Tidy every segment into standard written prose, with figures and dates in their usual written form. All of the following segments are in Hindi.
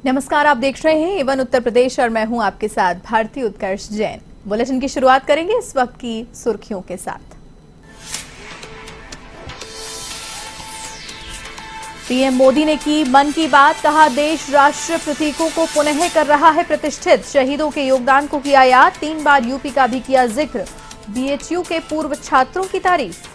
नमस्कार, आप देख रहे हैं एवन उत्तर प्रदेश और मैं हूं आपके साथ भारती उत्कर्ष जैन। बुलेटिन की शुरुआत करेंगे इस वक्त की सुर्खियों के साथ। पीएम मोदी ने की मन की बात, कहा देश राष्ट्रीय प्रतीकों को पुनः कर रहा है प्रतिष्ठित। शहीदों के योगदान को किया याद, 3 बार यूपी का भी किया जिक्र। बीएचयू के पूर्व छात्रों की तारीफ।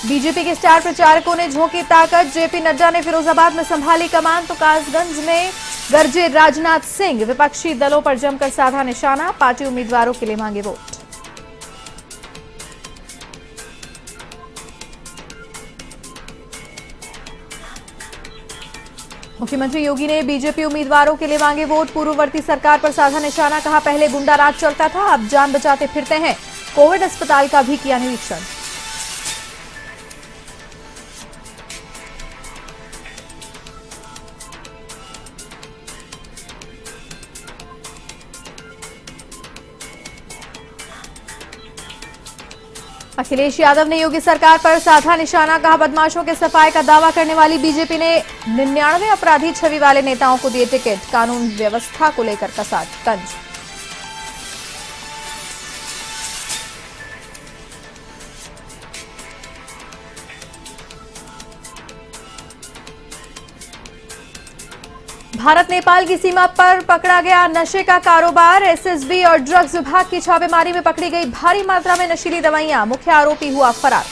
बीजेपी के स्टार प्रचारकों ने झोंकी ताकत, जेपी नड्डा ने फिरोजाबाद में संभाली कमान तो कासगंज में गरजे राजनाथ सिंह। विपक्षी दलों पर जमकर साधा निशाना, पार्टी उम्मीदवारों के लिए मांगे वोट। मुख्यमंत्री योगी ने बीजेपी उम्मीदवारों के लिए मांगे वोट। पूर्ववर्ती सरकार पर साधा निशाना, कहा पहले गुंडा राज चलता था, अब जान बचाते फिरते हैं। कोविड अस्पताल का भी किया निरीक्षण। अखिलेश यादव ने योगी सरकार पर साधा निशाना, कहा बदमाशों के सफाई का दावा करने वाली बीजेपी ने 99 अपराधी छवि वाले नेताओं को दिए टिकट। कानून व्यवस्था को लेकर कसा तंज। भारत नेपाल की सीमा पर पकड़ा गया नशे का कारोबार। एसएसबी और ड्रग्स विभाग की छापेमारी में पकड़ी गई भारी मात्रा में नशीली दवाइयां। मुख्य आरोपी हुआ फरार।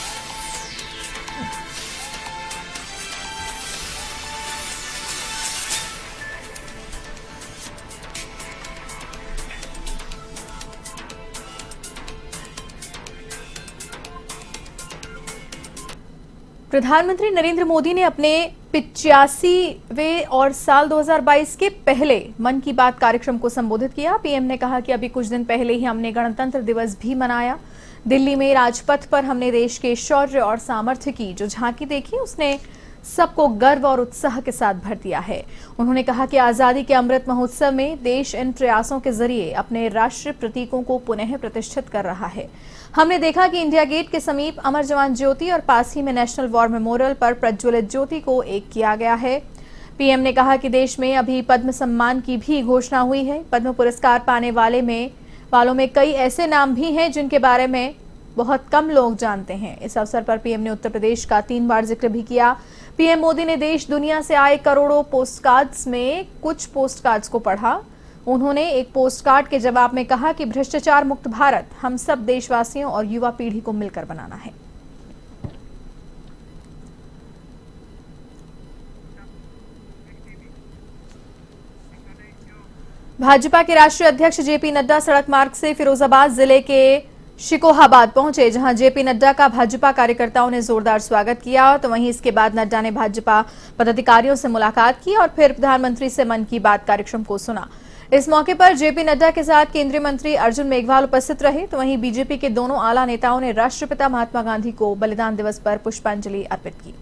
प्रधानमंत्री नरेंद्र मोदी ने अपने 85वें और साल 2022 के पहले मन की बात कार्यक्रम को संबोधित किया। पीएम ने कहा कि अभी कुछ दिन पहले ही हमने गणतंत्र दिवस भी मनाया। दिल्ली में राजपथ पर हमने देश के शौर्य और सामर्थ्य की जो झांकी देखी, उसने सबको गर्व और उत्साह के साथ भर दिया है। उन्होंने कहा कि आजादी के अमृत महोत्सव में देश इन प्रयासों के जरिए अपने राष्ट्रीय प्रतीकों को पुनः प्रतिष्ठित कर रहा है। हमने देखा कि इंडिया गेट के समीप अमर जवान ज्योति और पास ही में नेशनल वॉर मेमोरियल पर प्रज्वलित ज्योति को एक किया गया है। पीएम ने कहा कि देश में अभी पद्म सम्मान की भी घोषणा हुई है। पद्म पुरस्कार पाने वालों में कई ऐसे नाम भी हैं जिनके बारे में बहुत कम लोग जानते हैं। इस अवसर पर पीएम ने उत्तर प्रदेश का 3 बार जिक्र भी किया। पीएम मोदी ने देश दुनिया से आए करोड़ों पोस्टकार्ड्स में कुछ पोस्टकार्ड्स को पढ़ा। उन्होंने एक पोस्टकार्ड के जवाब में कहा कि भ्रष्टाचार मुक्त भारत हम सब देशवासियों और युवा पीढ़ी को मिलकर बनाना है। भाजपा के राष्ट्रीय अध्यक्ष जेपी नड्डा सड़क मार्ग से फिरोजाबाद जिले के शिकोहाबाद पहुंचे, जहां जेपी नड्डा का भाजपा कार्यकर्ताओं ने जोरदार स्वागत किया। तो वहीं इसके बाद नड्डा ने भाजपा पदाधिकारियों से मुलाकात की और फिर प्रधानमंत्री से मन की बात कार्यक्रम को सुना। इस मौके पर जेपी नड्डा के साथ केंद्रीय मंत्री अर्जुन मेघवाल उपस्थित रहे। तो वहीं बीजेपी के दोनों आला नेताओं ने राष्ट्रपिता महात्मा गांधी को बलिदान दिवस पर पुष्पांजलि अर्पित की।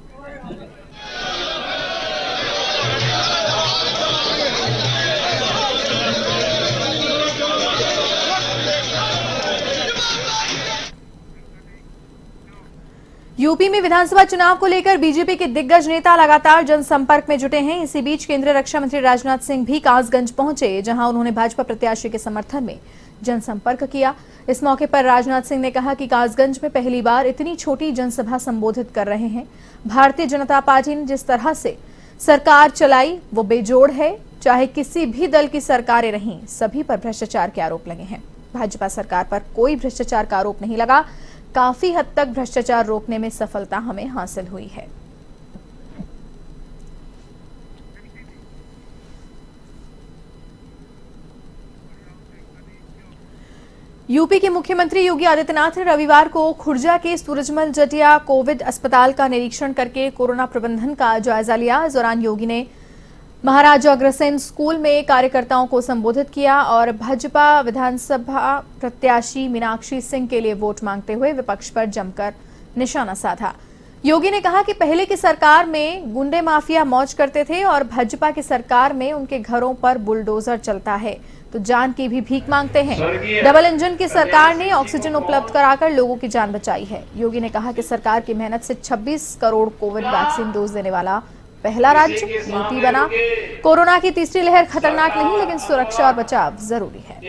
यूपी में विधानसभा चुनाव को लेकर बीजेपी के दिग्गज नेता लगातार जनसंपर्क में जुटे हैं। इसी बीच केंद्रीय रक्षा मंत्री राजनाथ सिंह भी कासगंज पहुंचे, जहां उन्होंने भाजपा प्रत्याशी के समर्थन में जनसंपर्क किया। इस मौके पर राजनाथ सिंह ने कहा कि कासगंज में पहली बार इतनी छोटी जनसभा संबोधित कर रहे हैं। भारतीय जनता पार्टी ने जिस तरह से सरकार चलाई वो बेजोड़ है। चाहे किसी भी दल की सरकारें रहीं, सभी पर भ्रष्टाचार के आरोप लगे हैं। भाजपा सरकार पर कोई भ्रष्टाचार का आरोप नहीं लगा। काफी हद तक भ्रष्टाचार रोकने में सफलता हमें हासिल हुई है। यूपी के मुख्यमंत्री योगी आदित्यनाथ ने रविवार को खुर्जा के सूरजमल जटिया कोविड अस्पताल का निरीक्षण करके कोरोना प्रबंधन का जायजा लिया। इस दौरान योगी ने महाराजा अग्रसेन स्कूल में कार्यकर्ताओं को संबोधित किया और भाजपा विधानसभा प्रत्याशी मीनाक्षी सिंह के लिए वोट मांगते हुए विपक्ष पर जमकर निशाना साधा। योगी ने कहा कि पहले की सरकार में गुंडे माफिया मौज करते थे और भाजपा की सरकार में उनके घरों पर बुलडोजर चलता है तो जान की भी भीख मांगते हैं। डबल इंजन की सरकार ने ऑक्सीजन उपलब्ध कराकर लोगों की जान बचाई है। योगी ने कहा कि सरकार की मेहनत से 26 करोड़ कोविड वैक्सीन डोज देने वाला पहला राज्य यूपी बना। कोरोना की तीसरी लहर खतरनाक नहीं, लेकिन सुरक्षा और बचाव जरूरी है।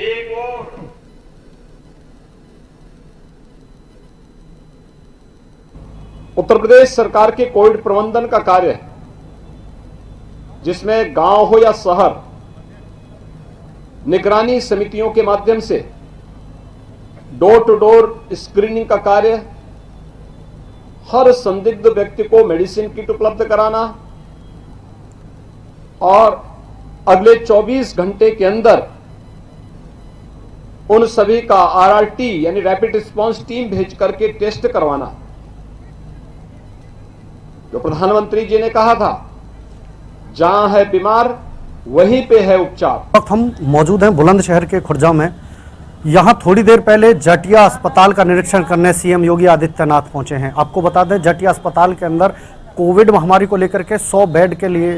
उत्तर प्रदेश सरकार के कोविड प्रबंधन का कार्य है, जिसमें गांव हो या शहर, निगरानी समितियों के माध्यम से डोर टू डोर स्क्रीनिंग का कार्य, हर संदिग्ध व्यक्ति को मेडिसिन किट उपलब्ध कराना और अगले 24 घंटे के अंदर उन सभी का आरआरटी यानी रैपिड रिस्पांस टीम भेज करके टेस्ट करवाना। जो प्रधानमंत्री जी ने कहा था, जहां है बीमार वहीं पे है उपचार। वक्त हम मौजूद हैं बुलंदशहर के खुर्जा में। यहां थोड़ी देर पहले जटिया अस्पताल का निरीक्षण करने सीएम योगी आदित्यनाथ पहुंचे हैं। आपको बता दें, जटिया अस्पताल के अंदर कोविड महामारी को लेकर के 100 बेड के लिए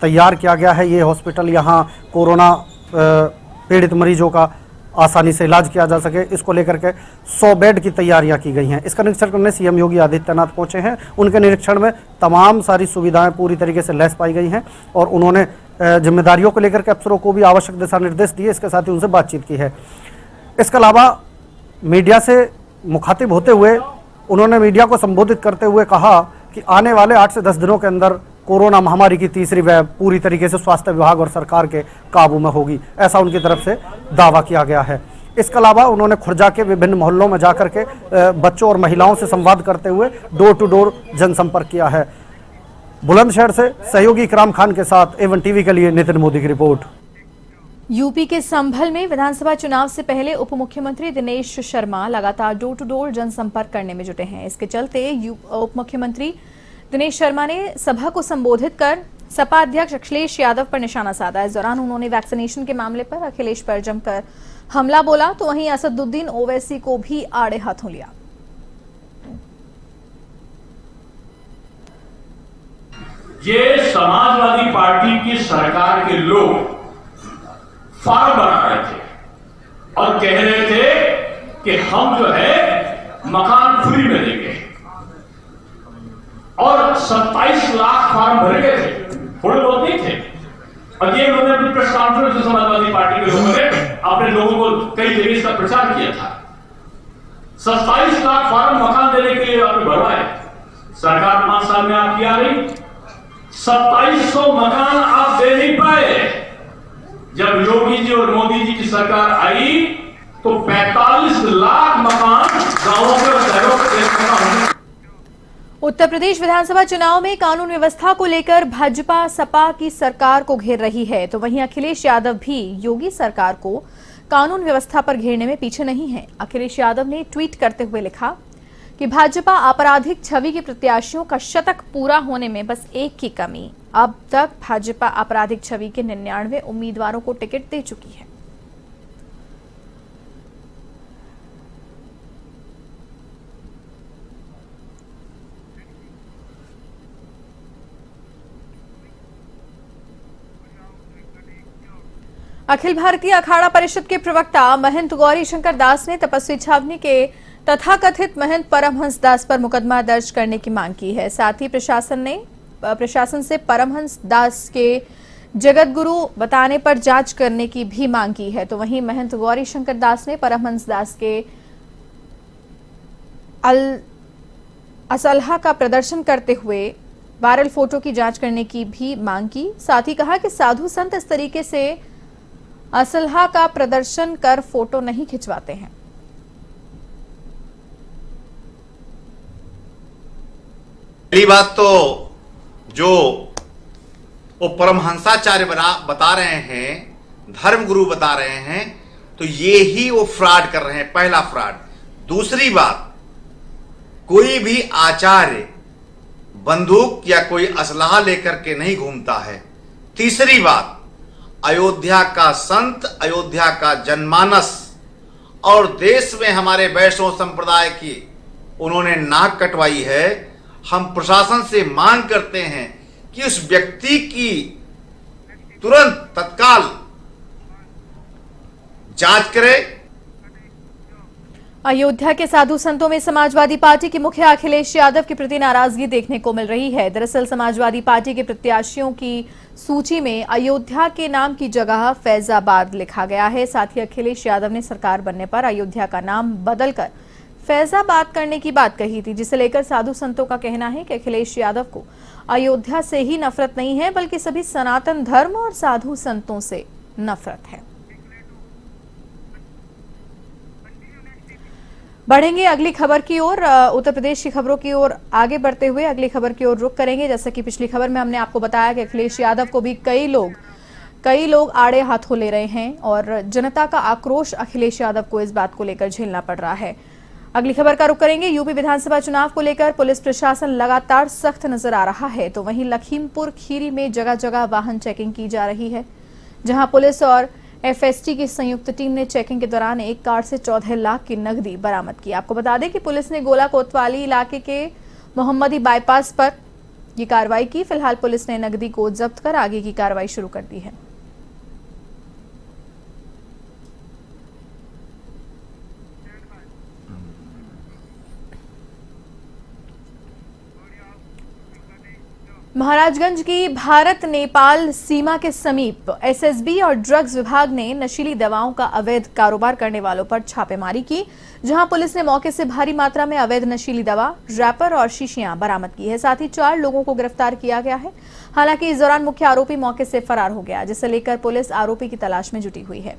तैयार किया गया है। ये हॉस्पिटल यहां कोरोना पीड़ित मरीजों का आसानी से इलाज किया जा सके, इसको लेकर के 100 बेड की तैयारियां की गई हैं। इसका निरीक्षण करने सीएम योगी आदित्यनाथ पहुंचे हैं। उनके निरीक्षण में तमाम सारी सुविधाएं पूरी तरीके से लैस पाई गई हैं और उन्होंने जिम्मेदारियों को लेकर के अफसरों को भी आवश्यक दिशा निर्देश दिए। इसके साथ ही उनसे बातचीत की है। इसके अलावा मीडिया से मुखातिब होते हुए उन्होंने मीडिया को संबोधित करते हुए कहा कि आने वाले 8 से 10 दिनों के अंदर कोरोना महामारी की तीसरी वेव पूरी तरीके से स्वास्थ्य विभाग और सरकार के काबू में होगी, ऐसा उनकी तरफ से दावा किया गया है। इसके अलावा उन्होंने खुर्जा के विभिन्न मोहल्लों में जाकर के बच्चों और महिलाओं से संवाद करते हुए डोर टू डोर जनसंपर्क किया है। बुलंदशहर से सहयोगी इकराम खान के साथ एवन टीवी के लिए नितिन मोदी की रिपोर्ट। यूपी के संभल में विधानसभा चुनाव से पहले उप मुख्यमंत्री दिनेश शर्मा लगातार डोर टू डोर जनसंपर्क करने में जुटे हैं। इसके चलते उप मुख्यमंत्री दिनेश शर्मा ने सभा को संबोधित कर सपा अध्यक्ष अखिलेश यादव पर निशाना साधा। इस दौरान उन्होंने वैक्सीनेशन के मामले पर अखिलेश पर जमकर हमला बोला, तो वहीं असदुद्दीन ओवैसी को भी आड़े हाथों लिया। ये समाजवादी पार्टी की सरकार के लोग फार्म बना रहे थे और कह रहे थे कि हम जो है मकान फ्री में देंगे और 27 लाख फार्म भरे गए थे, थोड़े बहुत नहीं थे। और ये उन्होंने अपनी प्रेस कॉन्फ्रेंस में समाजवादी पार्टी के लोगों ने अपने लोगों को कई जगह इसका प्रचार किया था। 27 लाख फार्म मकान देने के लिए आपने भरवाए। सरकार 5 साल में आपकी आ रही 2700 मकान आप दे नहीं पाए। जब योगी जी और मोदी जी की सरकार आई तो 45 लाख मकान गांवों के और शहरों के। उत्तर प्रदेश विधानसभा चुनाव में कानून व्यवस्था को लेकर भाजपा सपा की सरकार को घेर रही है, तो वहीं अखिलेश यादव भी योगी सरकार को कानून व्यवस्था पर घेरने में पीछे नहीं है। अखिलेश यादव ने ट्वीट करते हुए लिखा कि भाजपा आपराधिक छवि के प्रत्याशियों का शतक पूरा होने में बस एक की कमी। अब तक भाजपा आपराधिक छवि के 99 उम्मीदवारों को टिकट दे चुकी है। अखिल भारतीय अखाड़ा परिषद के प्रवक्ता महंत गौरी शंकर दास ने तपस्वी छावनी के तथाकथित महंत परमहंस दास पर मुकदमा दर्ज करने की मांग की है। साथ ही प्रशासन से परमहंस दास के जगत गुरु बताने पर जांच करने की भी मांग की है। तो वहीं महंत गौरी शंकर दास ने परमहंस दास के असलहा का प्रदर्शन करते हुए वायरल फोटो की जांच करने की भी मांग की। साथ ही कहा कि साधु संत इस तरीके से असलहा का प्रदर्शन कर फोटो नहीं खिंचवाते हैं। पहली बात तो जो वो परमहंसाचार्य बता रहे हैं, धर्मगुरु बता रहे हैं, तो ये ही वो फ्रॉड कर रहे हैं, पहला फ्रॉड। दूसरी बात, कोई भी आचार्य बंदूक या कोई असलहा लेकर के नहीं घूमता है। तीसरी बात, अयोध्या का संत, अयोध्या का जनमानस और देश में हमारे वैष्णव संप्रदाय की उन्होंने नाक कटवाई है। हम प्रशासन से मांग करते हैं कि उस व्यक्ति की तुरंत तत्काल जांच करे। अयोध्या के साधु संतों में समाजवादी पार्टी के मुखिया अखिलेश यादव के प्रति नाराजगी देखने को मिल रही है। दरअसल समाजवादी पार्टी के प्रत्याशियों की सूची में अयोध्या के नाम की जगह फैजाबाद लिखा गया है। साथ ही अखिलेश यादव ने सरकार बनने पर अयोध्या का नाम बदलकर फैजाबाद करने की बात कही थी, जिसे लेकर साधु संतों का कहना है कि अखिलेश यादव को अयोध्या से ही नफरत नहीं है, बल्कि सभी सनातन धर्म और साधु संतों से नफरत है। बढ़ेंगे अगली खबर की ओर। उत्तर प्रदेश की खबरों की ओर आगे बढ़ते हुए अगली खबर की ओर रुख करेंगे। जैसा कि पिछली खबर में हमने आपको बताया कि अखिलेश यादव को भी कई लोग आड़े हाथों ले रहे हैं और जनता का आक्रोश अखिलेश यादव को इस बात को लेकर झेलना पड़ रहा है। अगली खबर का रुख करेंगे। यूपी विधानसभा चुनाव को लेकर पुलिस प्रशासन लगातार सख्त नजर आ रहा है, तो वहीं लखीमपुर खीरी में जगह जगह वाहन चेकिंग की जा रही है, जहां पुलिस और एफएसटी की संयुक्त टीम ने चेकिंग के दौरान एक कार से 14 लाख की नकदी बरामद की। आपको बता दें कि पुलिस ने गोला कोतवाली इलाके के मोहम्मदी बाईपास पर यह कार्रवाई की। फिलहाल पुलिस ने नकदी को जब्त कर आगे की कार्रवाई शुरू कर दी है। महाराजगंज की भारत नेपाल सीमा के समीप एसएसबी और ड्रग्स विभाग ने नशीली दवाओं का अवैध कारोबार करने वालों पर छापेमारी की, जहां पुलिस ने मौके से भारी मात्रा में अवैध नशीली दवा, रैपर और शीशियां बरामद की है। साथ ही 4 लोगों को गिरफ्तार किया गया है। हालांकि इस दौरान मुख्य आरोपी मौके से फरार हो गया, जिसे लेकर पुलिस आरोपी की तलाश में जुटी हुई है।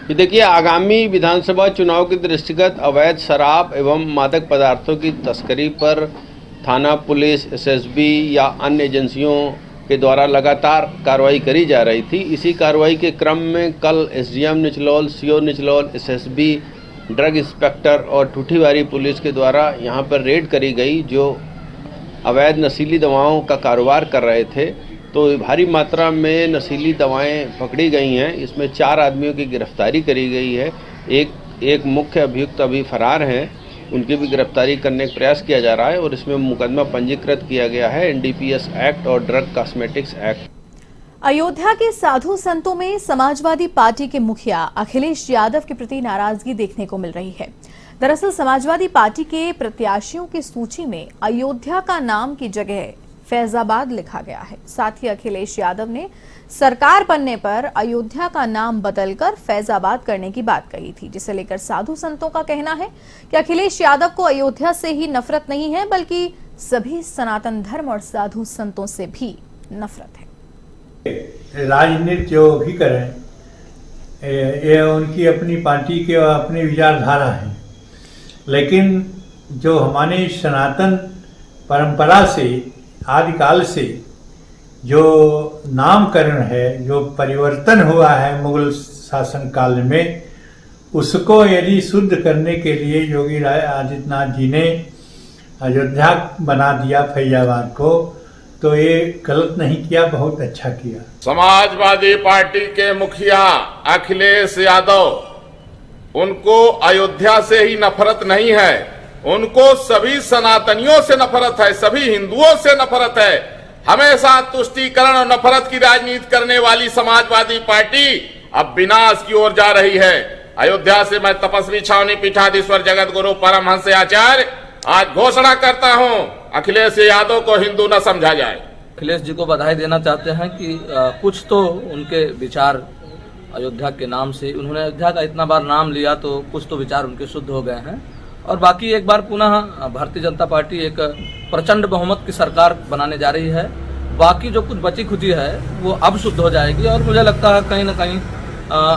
ये देखिए, आगामी विधानसभा चुनाव के दृष्टिगत अवैध शराब एवं मादक पदार्थों की तस्करी पर थाना पुलिस, एसएसबी या अन्य एजेंसियों के द्वारा लगातार कार्रवाई करी जा रही थी। इसी कार्रवाई के क्रम में कल SDM Nichlaul, CO Nichlaul, SSB, drug inspector और ठूठीवारी पुलिस के द्वारा यहाँ पर रेड करी गई, जो अवैध नशीली दवाओं का कारोबार कर रहे थे। तो भारी मात्रा में नशीली दवाएं पकड़ी गई हैं। इसमें 4 आदमियों की गिरफ्तारी करी गई है। एक मुख्य अभियुक्त अभी फरार हैं, उनकी भी गिरफ्तारी करने का प्रयास किया जा रहा है और इसमें मुकदमा पंजीकृत किया गया है एनडीपीएस एक्ट और ड्रग कॉस्मेटिक्स एक्ट। अयोध्या के साधु संतों में समाजवादी पार्टी के मुखिया अखिलेश यादव के प्रति नाराजगी देखने को मिल रही है। दरअसल समाजवादी पार्टी के प्रत्याशियों की सूची में अयोध्या का नाम की जगह फैजाबाद लिखा गया है। साथ ही अखिलेश यादव ने सरकार बनने पर अयोध्या का नाम बदलकर फैजाबाद करने की बात कही थी, जिसे लेकर साधु संतों का कहना है कि अखिलेश यादव को अयोध्या से ही नफरत नहीं है, बल्कि सभी सनातन धर्म और साधु संतों से भी नफरत है। राजनीति जो भी करें, ये उनकी अपनी पार्टी के अपनी विचारधारा है, लेकिन जो हमारी सनातन परंपरा से आदिकाल से जो नामकरण है, जो परिवर्तन हुआ है मुगल शासन काल में, उसको यदि शुद्ध करने के लिए योगी आदित्यनाथ जी ने अयोध्या बना दिया फैजाबाद को, तो ये गलत नहीं किया, बहुत अच्छा किया। समाजवादी पार्टी के मुखिया अखिलेश यादव, उनको अयोध्या से ही नफरत नहीं है, उनको सभी सनातनियों से नफरत है, सभी हिंदुओं से नफरत है। हमेशा तुष्टीकरण और नफरत की राजनीति करने वाली समाजवादी पार्टी अब विनाश की ओर जा रही है। अयोध्या से मैं तपस्वी छावनी पीठाधीश्वर जगत गुरु परमहंस आचार्य आज घोषणा करता हूं, अखिलेश यादव को हिंदू न समझा जाए। अखिलेश जी को बधाई देना चाहते हैं कि कुछ तो उनके विचार अयोध्या के नाम से, उन्होंने अयोध्या का इतना बार नाम लिया तो कुछ तो विचार उनके शुद्ध हो गए हैं। और बाकी एक बार पुनः भारतीय जनता पार्टी एक प्रचंड बहुमत की सरकार बनाने जा रही है। बाकी जो कुछ बची खुची है वो अब शुद्ध हो जाएगी और मुझे लगता है कहीं ना कहीं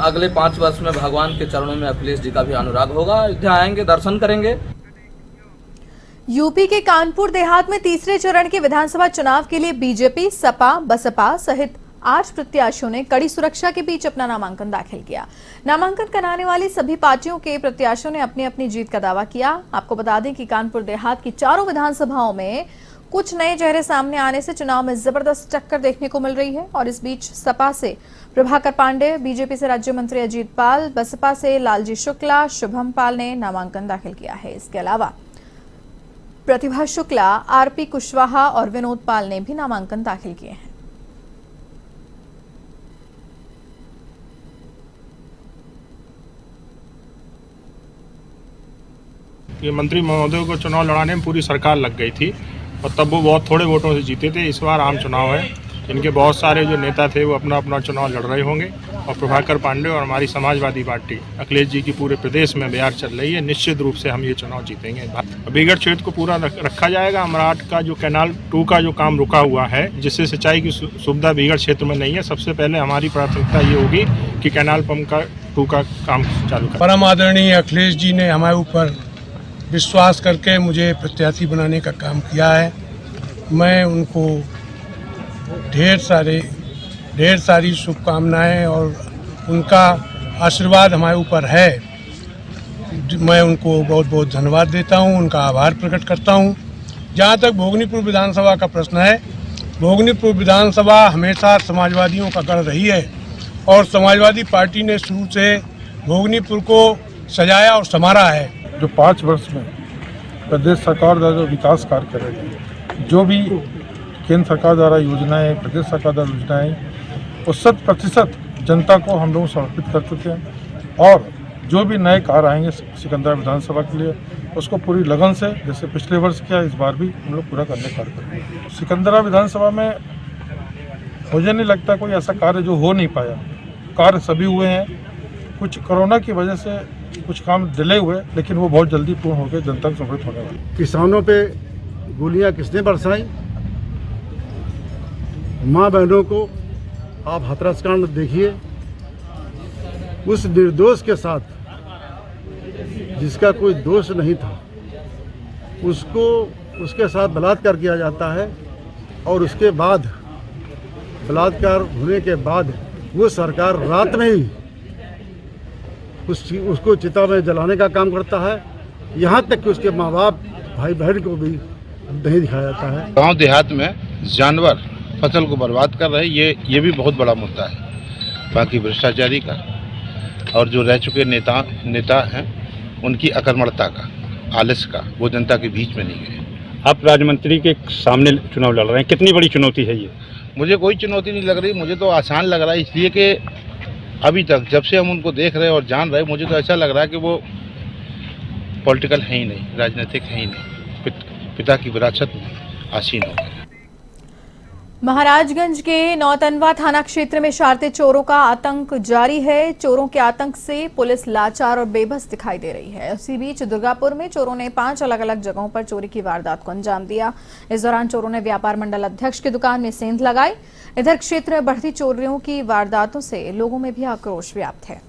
अगले 5 वर्ष में भगवान के चरणों में अखिलेश जी का भी अनुराग होगा। अयोध्या आएंगे, दर्शन करेंगे। यूपी के कानपुर देहात में तीसरे चरण के विधानसभा चुनाव के लिए बीजेपी, सपा, बसपा सहित 8 प्रत्याशियों ने कड़ी सुरक्षा के बीच अपना नामांकन दाखिल किया। नामांकन कराने वाली सभी पार्टियों के प्रत्याशियों ने अपनी अपनी जीत का दावा किया। आपको बता दें कि कानपुर देहात की चारों विधानसभाओं में कुछ नए चेहरे सामने आने से चुनाव में जबरदस्त टक्कर देखने को मिल रही है। और इस बीच सपा से प्रभाकर पांडे, बीजेपी से राज्य मंत्री अजीत पाल, बसपा से लालजी शुक्ला, शुभम पाल ने नामांकन दाखिल किया है। इसके अलावा प्रतिभा शुक्ला, आरपी कुशवाहा और विनोद पाल ने भी नामांकन दाखिल किए हैं। ये मंत्री महोदय को चुनाव लड़ाने में पूरी सरकार लग गई थी और तब वो बहुत थोड़े वोटों से जीते थे। इस बार आम चुनाव है, इनके बहुत सारे जो नेता थे वो अपना अपना चुनाव लड़ रहे होंगे और प्रभाकर पांडे और हमारी समाजवादी पार्टी अखिलेश जी की पूरे प्रदेश में बयार चल रही है। निश्चित रूप से हम ये चुनाव जीतेंगे। बीगड़ क्षेत्र को पूरा रखा जाएगा। अमराट का जो कैनाल 2 का जो काम रुका हुआ है, जिससे सिंचाई की सुविधा बीगड़ क्षेत्र में नहीं है, सबसे पहले हमारी प्राथमिकता ये होगी कि कैनाल पंप का 2 का काम चालू करें। परम आदरणीय अखिलेश जी ने हमारे ऊपर विश्वास करके मुझे प्रत्याशी बनाने का काम किया है। मैं उनको ढेर सारी शुभकामनाएं और उनका आशीर्वाद हमारे ऊपर है। मैं उनको बहुत बहुत धन्यवाद देता हूं, उनका आभार प्रकट करता हूं। जहां तक भोगनीपुर विधानसभा का प्रश्न है, भोगनीपुर विधानसभा हमेशा समाजवादियों का गढ़ रही है और समाजवादी पार्टी ने शुरू से भोगनीपुर को सजाया और संवारा है। जो 5 वर्ष में प्रदेश सरकार द्वारा जो विकास कार्य कर रही है, जो भी केंद्र सरकार द्वारा योजनाएं, प्रदेश सरकार द्वारा योजनाएं, वो 100% जनता को हम लोग समर्पित कर चुके हैं। और जो भी नए कार्य आएंगे सिकंदरा विधानसभा के लिए, उसको पूरी लगन से, जैसे पिछले वर्ष किया, इस बार भी हम लोग पूरा करने का कार्य करेंगे। सिकंदरा विधानसभा में मुझे नहीं लगता कोई ऐसा कार्य जो हो नहीं पाया। कार्य सभी हुए हैं, कुछ कोरोना की वजह से कुछ काम डिले हुए, लेकिन वो बहुत जल्दी पूर्ण होकर जनता को समर्पित होने वाले। किसानों पे गोलियां किसने बरसाई? माँ बहनों को आप हाथरस कांड देखिए, उस निर्दोष के साथ जिसका कोई दोष नहीं था, उसको उसके साथ बलात्कार किया जाता है और उसके बाद बलात्कार होने के बाद वो सरकार रात में ही उसको चिता में जलाने का काम करता है। यहाँ तक कि उसके माँ बाप, भाई बहन को भी नहीं दिखाया जाता है। गांव देहात में जानवर फसल को बर्बाद कर रहे हैं, ये भी बहुत बड़ा मुद्दा है। बाकी भ्रष्टाचारी का और जो रह चुके नेता हैं उनकी अकर्मणता का, आलस्य का, वो जनता के बीच में नहीं गए। आप राज्य मंत्री के सामने चुनाव लड़ रहे हैं, कितनी बड़ी चुनौती है ये? मुझे कोई चुनौती नहीं लग रही, मुझे तो आसान लग रहा है, इसलिए कि अभी तक जब से हम उनको देख रहे हैं और जान रहे हैं, मुझे तो ऐसा लग रहा है कि वो पॉलिटिकल है ही नहीं, राजनीतिक है ही नहीं, पिता की विरासत में आसीन हो गए। महाराजगंज के नौतनवा थाना क्षेत्र में शरारती चोरों का आतंक जारी है। चोरों के आतंक से पुलिस लाचार और बेबस दिखाई दे रही है। इसी बीच दुर्गापुर में चोरों ने 5 अलग अलग जगहों पर चोरी की वारदात को अंजाम दिया। इस दौरान चोरों ने व्यापार मंडल अध्यक्ष की दुकान में सेंध लगाई। इधर क्षेत्र में बढ़ती चोरियों की वारदातों से लोगों में भी आक्रोश व्याप्त है।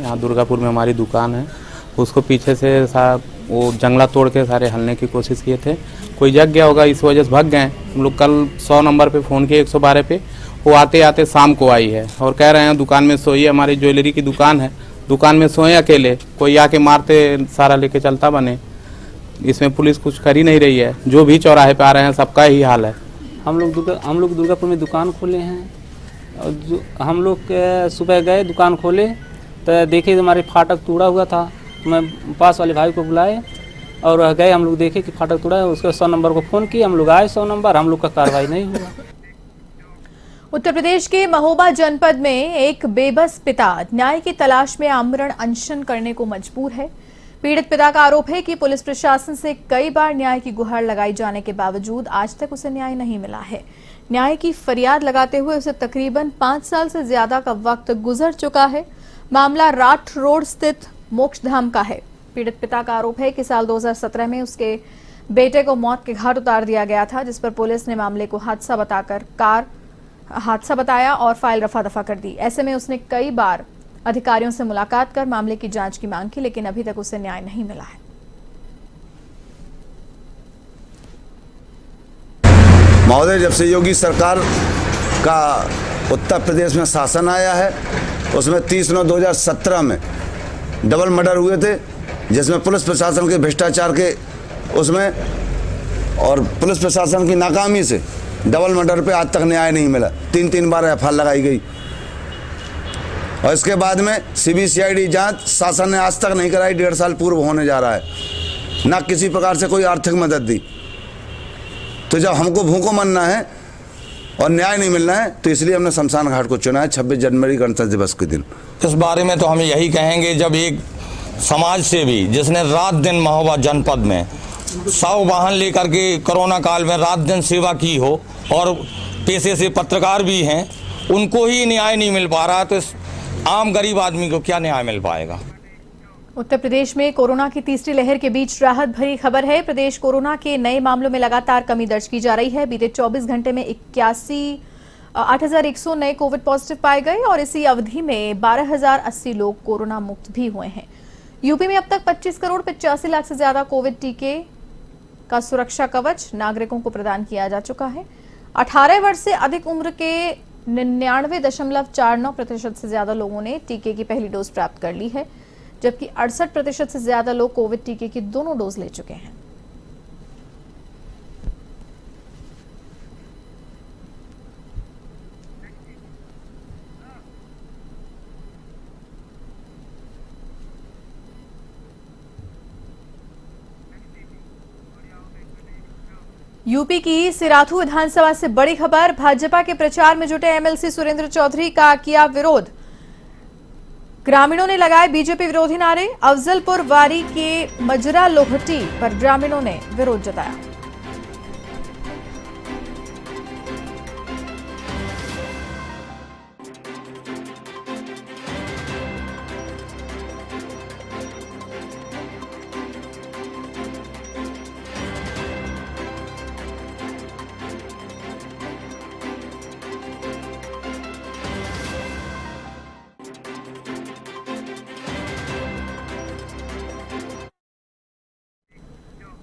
यहाँ दुर्गापुर में हमारी दुकान है, उसको पीछे से वो जंगला तोड़ के सारे हलने की कोशिश किए थे। कोई जग गया होगा, इस वजह से भाग गए। हम लोग कल 100 नंबर पे फ़ोन किए, 112 पे। वो आते आते शाम को आई है और कह रहे हैं दुकान में सोइए। हमारी ज्वेलरी की दुकान है, दुकान में सोए अकेले, कोई आके मारते सारा लेके चलता बने। इसमें पुलिस कुछ कर ही नहीं रही है। जो भी चौराहे पे आ रहे हैं सबका ही हाल है। हम लोग दुर्गापुर में दुकान खोले हैं और हम लोग सुबह गए दुकान खोले तो देखे हमारे फाटक टूटा हुआ था। तो मैं पास वाले भाई को बुलाए और गए, हम लोग देखे कि फाटक टूटा है। उसके 100 नंबर को फ़ोन किया, हम लोग आए 100 नंबर, हम लोग का कार्रवाई नहीं हुआ। उत्तर प्रदेश के महोबा जनपद में एक बेबस पिता न्याय की तलाश में आमरण अनशन करने को मजबूर है। पीड़ित पिता का आरोप है कि पुलिस प्रशासन से कई बार न्याय की गुहार लगाई जाने के बावजूद आज तक उसे न्याय नहीं मिला है। न्याय की फरियाद लगाते हुए उसे तकरीबन 5 साल से ज्यादा का वक्त गुजर चुका है। मामला राठ रोड स्थित मोक्षधाम का है। पीड़ित पिता का आरोप है कि साल 2017 में उसके बेटे को मौत के घाट उतार दिया गया था, जिस पर पुलिस ने मामले को हादसा बताया और फाइल रफा दफा कर दी। ऐसे में उसने कई बार अधिकारियों से मुलाकात कर मामले की जांच की मांग की, लेकिन अभी तक उसे न्याय नहीं मिला है। महोदय, जब से योगी सरकार का उत्तर प्रदेश में शासन आया है, उसमें 30/9/2017 में डबल मर्डर हुए थे जिसमें पुलिस प्रशासन के भ्रष्टाचार के उसमें और पुलिस प्रशासन की नाकामी से डबल मर्डर पे आज तक न्याय नहीं मिला। 3 बार एफआईआर लगाई गई और इसके बाद में CBCID जांच शासन ने आज तक नहीं कराई। 1.5 साल पूर्व होने जा रहा है, ना किसी प्रकार से कोई आर्थिक मदद दी। तो जब हमको भूखों मरना है और न्याय नहीं मिलना है तो इसलिए हमने शमशान घाट को चुना है 26 जनवरी गणतंत्र दिवस के दिन। इस बारे में तो हम यही कहेंगे, जब एक समाज सेवी जिसने रात दिन महोबा जनपद में 100 वाहन लेकर के कोरोना काल में रात दिन सेवा की हो और पेशे से पत्रकार भी हैं, उनको ही न्याय नहीं मिल पा रहा, तो इस आम गरीब आदमी को क्या न्याय मिल पाएगा। उत्तर प्रदेश में कोरोना की तीसरी लहर के बीच राहत भरी खबर है। प्रदेश कोरोना के नए मामलों में लगातार कमी दर्ज की जा रही है। बीते 24 घंटे में 8,100 नए कोविड पॉजिटिव पाए गए और इसी अवधि में 12,080 लोग कोरोना मुक्त भी हुए हैं। यूपी में अब तक 25 करोड़ 85 लाख से ज्यादा कोविड टीके का सुरक्षा कवच नागरिकों को प्रदान किया जा चुका है। 18 वर्ष से अधिक उम्र के 99.49% से ज्यादा लोगों ने टीके की पहली डोज प्राप्त कर ली है, जबकि 68% से ज्यादा लोग कोविड टीके की दोनों डोज ले चुके हैं। यूपी की सिराथू विधानसभा से बड़ी खबर। भाजपा के प्रचार में जुटे MLC सुरेंद्र चौधरी का किया विरोध। ग्रामीणों ने लगाए बीजेपी विरोधी नारे। अफजलपुर वारी के मजरा लोहटी पर ग्रामीणों ने विरोध जताया।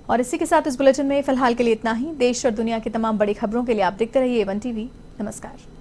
और इसी के साथ इस बुलेटिन में फिलहाल के लिए इतना ही। देश और दुनिया की तमाम बड़ी खबरों के लिए आप देखते रहिए A1 TV। नमस्कार।